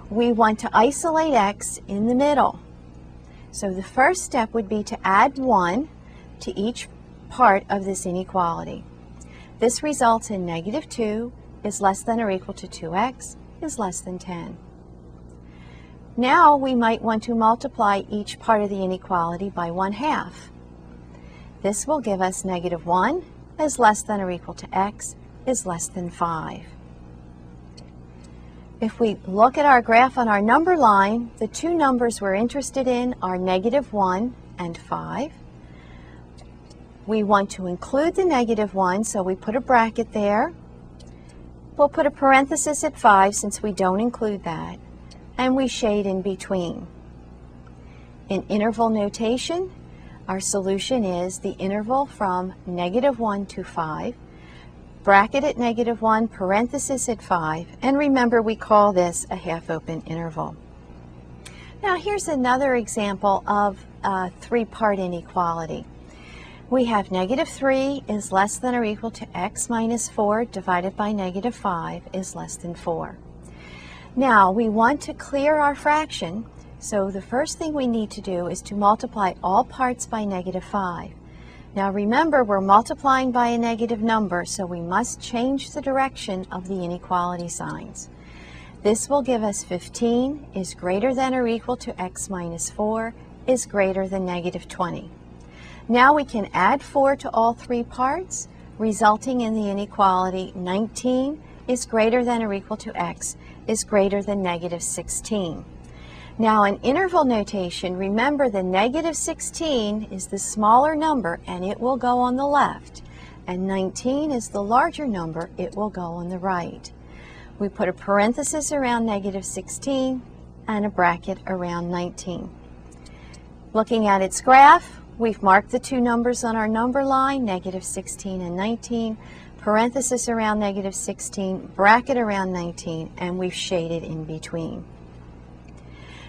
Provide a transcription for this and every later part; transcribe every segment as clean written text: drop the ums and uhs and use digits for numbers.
we want to isolate x in the middle. So the first step would be to add 1 to each part of this inequality. This results in negative 2 is less than or equal to 2x is less than 10. Now we might want to multiply each part of the inequality by 1/2. This will give us negative 1 is less than or equal to x is less than 5. If we look at our graph on our number line, the two numbers we're interested in are negative 1 and 5. We want to include the negative 1, so we put a bracket there. We'll put a parenthesis at 5 since we don't include that, and we shade in between. In interval notation, our solution is the interval from negative 1 to 5, bracket at negative 1, parenthesis at 5, and remember we call this a half-open interval. Now here's another example of a three-part inequality. We have negative 3 is less than or equal to x minus 4 divided by negative 5 is less than 4. Now we want to clear our fraction, so the first thing we need to do is to multiply all parts by negative 5. Now remember, we're multiplying by a negative number, so we must change the direction of the inequality signs. This will give us 15 is greater than or equal to x minus 4 is greater than negative 20. Now we can add 4 to all three parts, resulting in the inequality 19 is greater than or equal to x is greater than negative 16. Now in interval notation, remember the negative 16 is the smaller number and it will go on the left, and 19 is the larger number, it will go on the right. We put a parenthesis around negative 16 and a bracket around 19. Looking at its graph, we've marked the two numbers on our number line, negative 16 and 19, parenthesis around negative 16, bracket around 19, and we've shaded in between.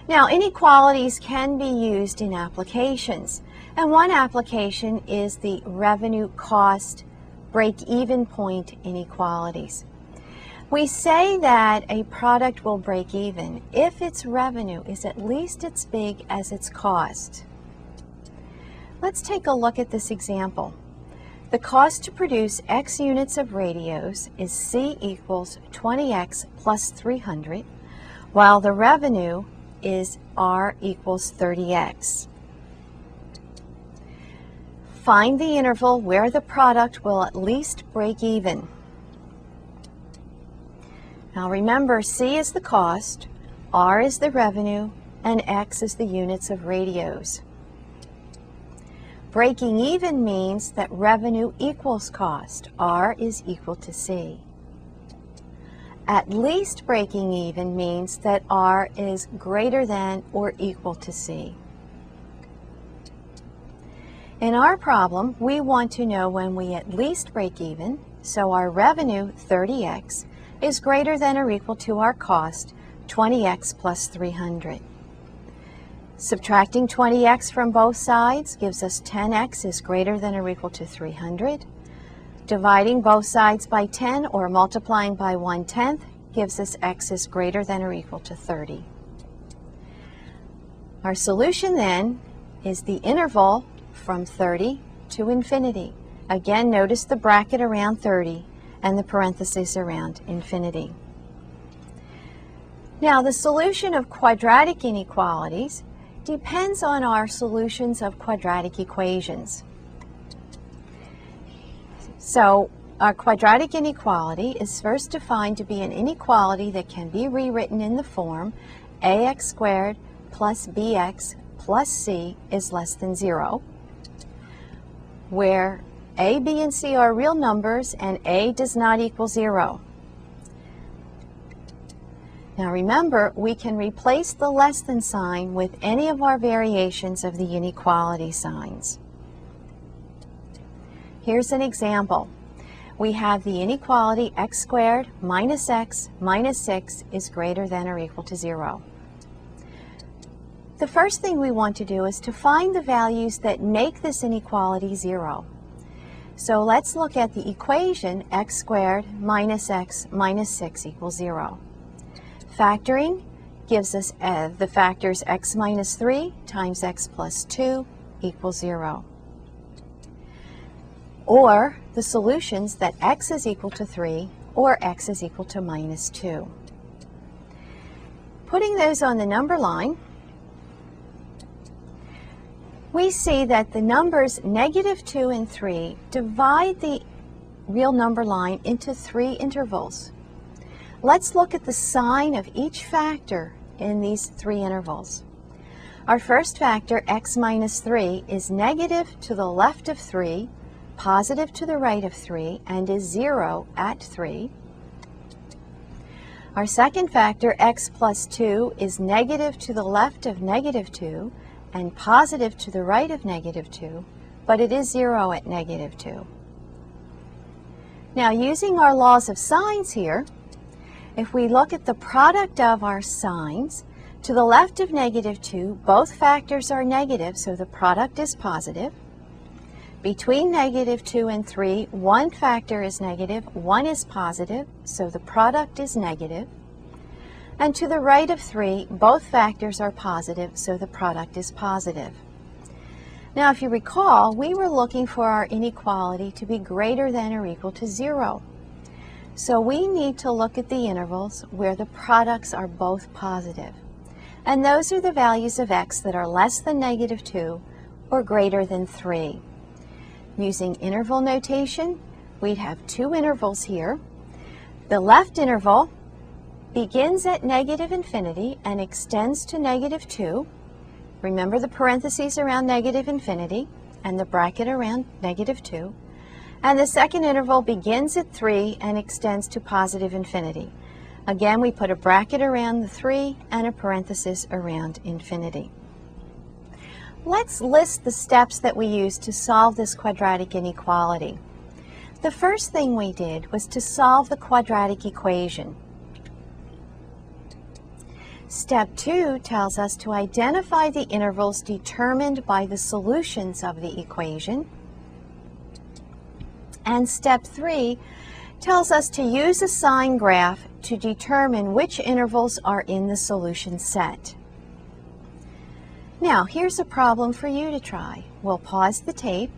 Now, inequalities can be used in applications, and one application is the revenue cost break-even point inequalities. We say that a product will break even if its revenue is at least as big as its cost. Let's take a look at this example. The cost to produce X units of radios is C equals 20X plus 300, while the revenue is R equals 30X. Find the interval where the product will at least break even. Now remember, C is the cost, R is the revenue, and X is the units of radios. Breaking even means that revenue equals cost. R is equal to C. At least breaking even means that R is greater than or equal to C. In our problem, we want to know when we at least break even, so our revenue, 30X, is greater than or equal to our cost, 20X plus 300. Subtracting 20x from both sides gives us 10x is greater than or equal to 300. Dividing both sides by 10 or multiplying by 1/10 gives us x is greater than or equal to 30. Our solution then is the interval from 30 to infinity. Again, notice the bracket around 30 and the parentheses around infinity. Now, the solution of quadratic inequalities depends on our solutions of quadratic equations. So, our quadratic inequality is first defined to be an inequality that can be rewritten in the form ax squared plus bx plus c is less than 0, where a, b, and c are real numbers and a does not equal 0. Now remember, we can replace the less than sign with any of our variations of the inequality signs. Here's an example. We have the inequality x squared minus x minus 6 is greater than or equal to 0. The first thing we want to do is to find the values that make this inequality 0. So let's look at the equation x squared minus x minus 6 equals 0. Factoring gives us the factors x minus 3 times x plus 2 equals 0. Or the solutions that x is equal to 3 or x is equal to minus 2. Putting those on the number line, we see that the numbers negative 2 and 3 divide the real number line into 3 intervals. Let's look at the sign of each factor in these 3 intervals. Our first factor, x minus 3, is negative to the left of 3, positive to the right of 3, and is 0 at 3. Our second factor, x plus 2, is negative to the left of negative 2 and positive to the right of negative 2, but it is 0 at negative 2. Now, using our laws of signs here, if we look at the product of our signs, to the left of negative 2, both factors are negative, so the product is positive. Between negative 2 and 3, one factor is negative, one is positive, so the product is negative. And to the right of 3, both factors are positive, so the product is positive. Now, if you recall, we were looking for our inequality to be greater than or equal to 0. So we need to look at the intervals where the products are both positive. And those are the values of x that are less than negative 2 or greater than 3. Using interval notation, we'd have 2 intervals here. The left interval begins at negative infinity and extends to negative 2. Remember the parentheses around negative infinity and the bracket around negative 2. And the second interval begins at 3 and extends to positive infinity. Again, we put a bracket around the 3 and a parenthesis around infinity. Let's list the steps that we used to solve this quadratic inequality. The first thing we did was to solve the quadratic equation. Step 2 tells us to identify the intervals determined by the solutions of the equation. And step 3 tells us to use a sign graph to determine which intervals are in the solution set. Now, here's a problem for you to try. We'll pause the tape